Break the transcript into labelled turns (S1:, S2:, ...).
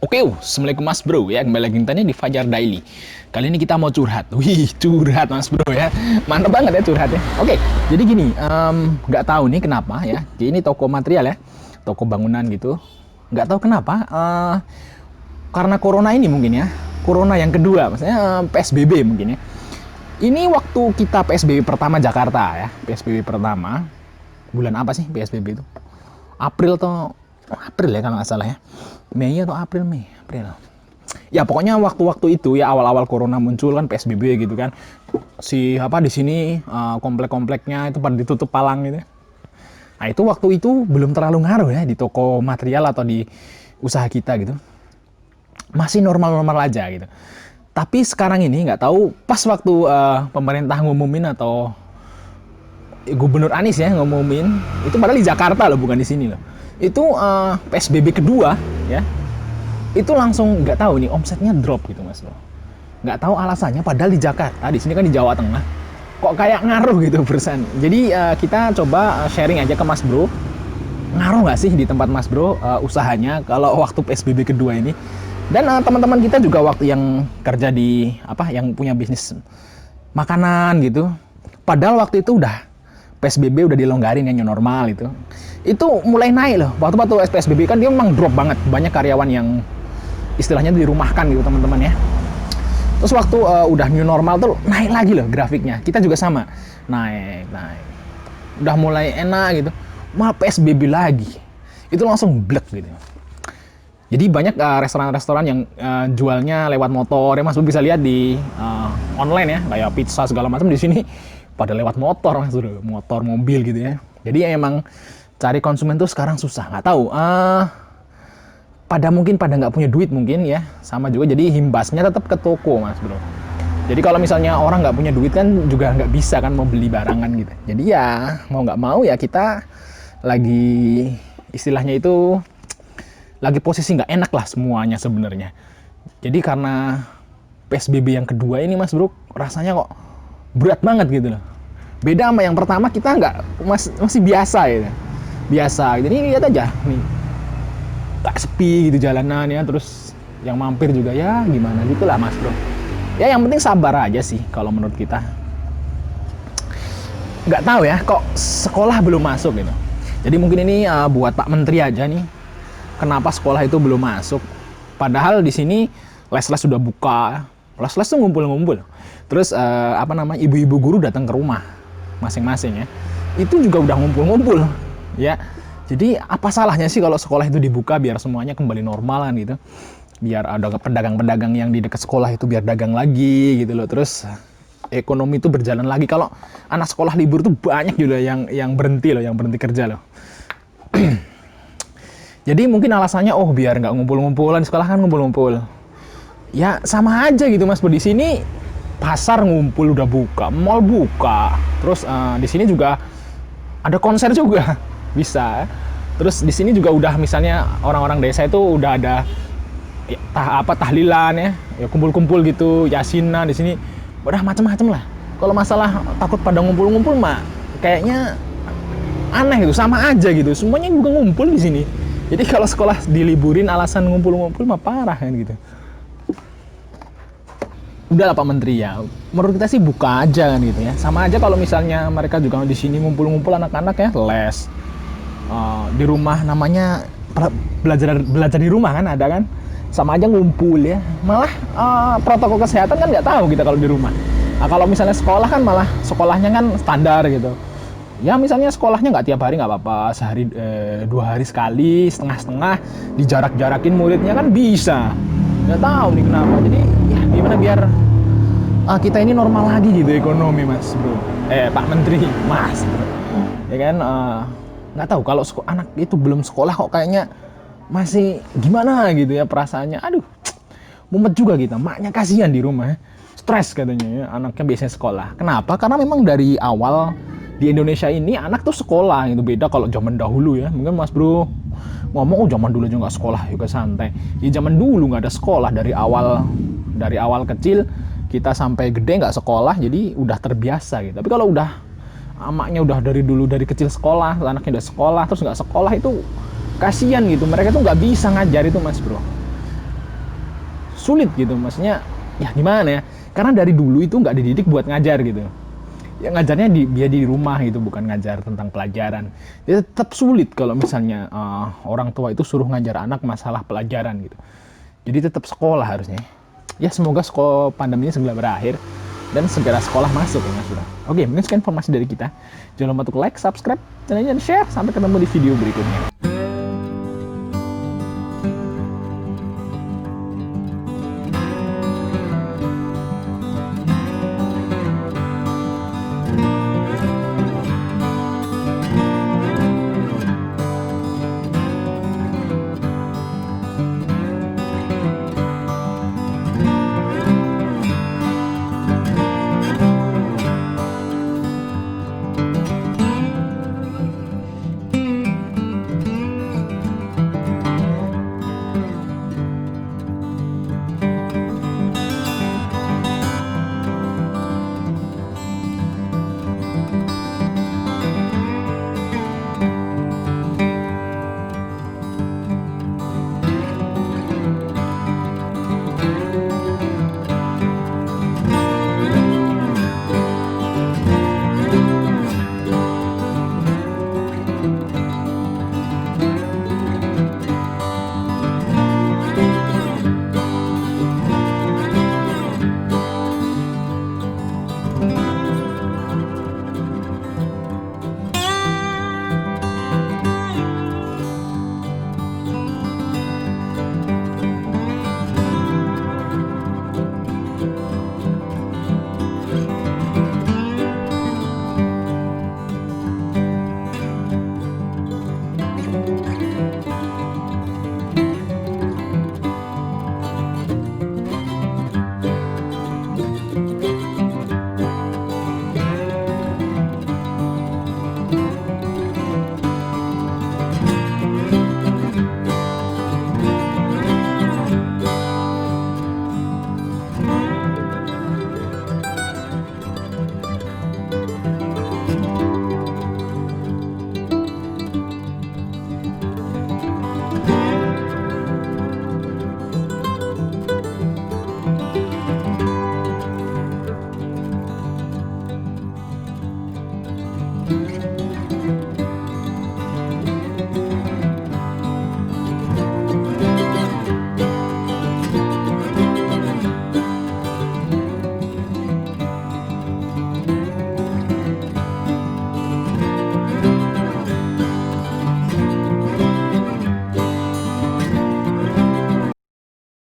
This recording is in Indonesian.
S1: Oke, assalamualaikum Mas Bro ya, kembali lagi tanya di Fajar Daily. Kali ini kita mau curhat. Wih, curhat Mas Bro ya, mantap banget ya curhat ya. Oke, jadi gini, nggak tahu nih kenapa ya. Ini toko material ya, toko bangunan gitu. Nggak tahu kenapa, karena corona ini mungkin ya, corona yang kedua, maksudnya PSBB mungkin ya. Ini waktu kita PSBB pertama Jakarta ya, PSBB pertama, bulan apa sih PSBB itu? April atau April ya kalau nggak salah ya. Mei atau April, April. Ya pokoknya waktu-waktu itu ya awal-awal corona muncul kan PSBB gitu kan. Si apa di sini komplek-kompleknya itu pada ditutup palang gitu. Nah, itu waktu itu belum terlalu ngaruh ya di toko material atau di usaha kita gitu. Masih normal-normal aja gitu. Tapi sekarang ini nggak tahu pas waktu pemerintah ngumumin atau Gubernur Anies ya ngumumin, itu padahal di Jakarta loh, bukan di sini loh. Itu PSBB kedua ya, itu langsung nggak tahu nih omsetnya drop gitu Mas Bro. Nggak tahu alasannya, padahal di Jakarta, di sini kan di Jawa Tengah, kok kayak ngaruh gitu persen. Jadi kita coba sharing aja ke Mas Bro, ngaruh nggak sih di tempat Mas Bro usahanya kalau waktu PSBB kedua ini. Dan teman-teman kita juga waktu yang kerja di apa, yang punya bisnis makanan gitu, padahal waktu itu udah PSBB udah dilonggarin yang new normal itu mulai naik loh. Waktu PSBB kan dia memang drop banget, banyak karyawan yang istilahnya dirumahkan gitu teman-teman ya. Terus waktu udah new normal tuh naik lagi loh grafiknya. Kita juga sama, naik, udah mulai enak gitu, malah PSBB lagi, itu langsung blek gitu. Jadi banyak restoran-restoran yang jualnya lewat motor ya Mas, bisa lihat di online ya, kayak pizza segala macam di sini pada lewat motor, motor mobil gitu ya. Jadi ya emang cari konsumen tuh sekarang susah, nggak tahu. Pada nggak punya duit mungkin ya, sama juga. Jadi himbasnya tetap ke toko Mas Bro. Jadi kalau misalnya orang nggak punya duit kan juga nggak bisa kan mau beli barangan gitu. Jadi ya mau nggak mau ya kita lagi istilahnya itu lagi posisi nggak enak lah semuanya sebenarnya. Jadi karena PSBB yang kedua ini Mas Bro, rasanya kok berat banget gitu loh. Beda sama yang pertama, kita nggak masih biasa gitu. Biasa. Jadi lihat aja nih, tak sepi gitu jalanan ya, terus yang mampir juga ya gimana gitulah Mas Bro. Ya yang penting sabar aja sih kalau menurut kita. Nggak tahu ya kok sekolah belum masuk gitu. Jadi mungkin ini buat Pak Menteri aja nih, kenapa sekolah itu belum masuk? Padahal di sini les-les sudah buka, les-les tuh ngumpul-ngumpul. Terus ibu-ibu guru datang ke rumah masing-masing ya, itu juga udah ngumpul-ngumpul ya. Jadi apa salahnya sih kalau sekolah itu dibuka biar semuanya kembali normal kan gitu, biar ada pedagang-pedagang yang di dekat sekolah itu biar dagang lagi gitu loh. Terus ekonomi itu berjalan lagi. Kalau anak sekolah libur tuh banyak juga yang berhenti loh, yang berhenti kerja loh. Jadi mungkin alasannya biar nggak ngumpul-ngumpulan, sekolah kan ngumpul-ngumpul. Ya sama aja gitu Mas, di sini pasar ngumpul udah buka, mall buka, terus di sini juga ada konser juga bisa. Terus di sini juga udah misalnya orang-orang desa itu udah ada ya, tahlilan ya kumpul-kumpul gitu, yasinan di sini, udah macam-macam lah. Kalau masalah takut pada ngumpul-ngumpul mah kayaknya aneh gitu, sama aja gitu, semuanya juga ngumpul di sini. Jadi kalau sekolah diliburin alasan ngumpul-ngumpul mah parah kan gitu. Udahlah Pak Menteri ya, menurut kita sih buka aja kan gitu ya. Sama aja kalau misalnya mereka juga di sini ngumpul-ngumpul anak-anak ya, les di rumah, namanya belajar di rumah kan ada kan, sama aja ngumpul ya. Malah protokol kesehatan kan nggak tahu kita kalau di rumah. Nah, kalau misalnya sekolah kan malah sekolahnya kan standar gitu. Ya misalnya sekolahnya nggak tiap hari nggak apa-apa, sehari 2 hari sekali, setengah-setengah, dijarak-jarakin muridnya kan bisa. Nggak tahu nih kenapa. Jadi ya gimana biar kita ini normal lagi gitu ekonomi Mas Bro. Pak Menteri Mas Bro. Ya kan nggak tahu kalau anak itu belum sekolah kok kayaknya masih gimana gitu ya perasaannya. Aduh, mumet juga kita. Maknya kasihan di rumah, stres katanya ya, anaknya biasanya sekolah. Kenapa? Karena memang dari awal di Indonesia ini anak tuh sekolah gitu, beda kalau zaman dahulu ya. Mungkin Mas Bro ngomong zaman dulu aja nggak sekolah juga santai. Ya zaman dulu nggak ada sekolah, dari awal kecil kita sampai gede nggak sekolah, jadi udah terbiasa gitu. Tapi kalau udah amaknya udah dari dulu dari kecil sekolah, anaknya udah sekolah terus nggak sekolah, itu kasihan gitu. Mereka tuh nggak bisa ngajar itu Mas Bro. sulit gitu, maksudnya ya gimana ya, karena dari dulu itu nggak dididik buat ngajar gitu ya, ngajarnya dia di rumah gitu, bukan ngajar tentang pelajaran. Jadi tetap sulit kalau misalnya orang tua itu suruh ngajar anak masalah pelajaran gitu. Jadi tetap sekolah harusnya. Ya semoga sekolah pandeminya segera berakhir dan segera sekolah masuk ya Mas Bro. Oke, mungkin sekian informasi dari kita. Jangan lupa untuk like, subscribe, dan share. Sampai ketemu di video berikutnya.